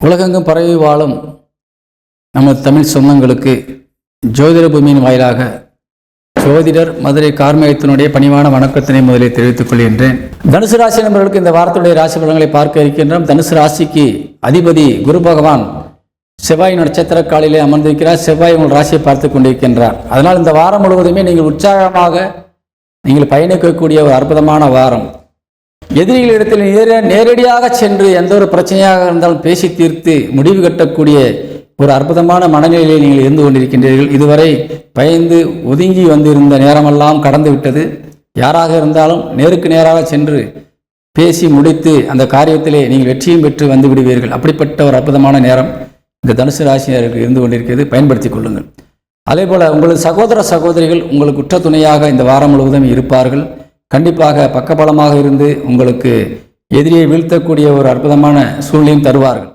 உலகெங்கும் பரவி வாழும் நமது தமிழ் சொந்தங்களுக்கு ஜோதிட பூமியின் வாயிலாக ஜோதிடர் மதுரை கார்மேகத்தினுடைய பணிவான வணக்கத்தினை முதலில் தெரிவித்துக் கொள்கின்றேன். தனுசு ராசி நண்பர்களுக்கு இந்த வாரத்துடைய ராசி பலன்களை பார்க்க இருக்கின்றோம். தனுசு ராசிக்கு அதிபதி குரு பகவான் செவ்வாய் நட்சத்திர காலிலே அமர்ந்திருக்கிறார். செவ்வாய் உங்கள் ராசியை பார்த்து கொண்டிருக்கின்றார். அதனால் இந்த வாரம் முழுவதுமே நீங்கள் உற்சாகமாக நீங்கள் பயணிக்கக்கூடிய ஒரு அற்புதமான வாரம். எதிரிகளிடத்தில் நேரடியாக சென்று எந்த ஒரு பிரச்சனையாக இருந்தாலும் பேசி தீர்த்து முடிவு கட்டக்கூடிய ஒரு அற்புதமான மனநிலையில் நீங்கள் இருந்து கொண்டிருக்கின்றீர்கள். இதுவரை பயந்து ஒதுங்கி வந்திருந்த நேரமெல்லாம் கடந்து விட்டது. யாராக இருந்தாலும் நேருக்கு நேராக சென்று பேசி முடித்து அந்த காரியத்திலே நீங்கள் வெற்றியும் பெற்று வந்து விடுவீர்கள். அப்படிப்பட்ட ஒரு அற்புதமான நேரம் இந்த தனுசு ராசினருக்கு இருந்து கொண்டிருக்கிறது. பயன்படுத்திக் கொள்ளுங்கள். அதே போல் உங்களது சகோதர சகோதரிகள் உங்களுக்கு உற்ற துணையாக இந்த வாரம் முழுவதும் இருப்பார்கள். கண்டிப்பாக பக்கபலமாக இருந்து உங்களுக்கு எதிரியை வீழ்த்தக்கூடிய ஒரு அற்புதமான சூழ்நிலையும் தருவார்கள்.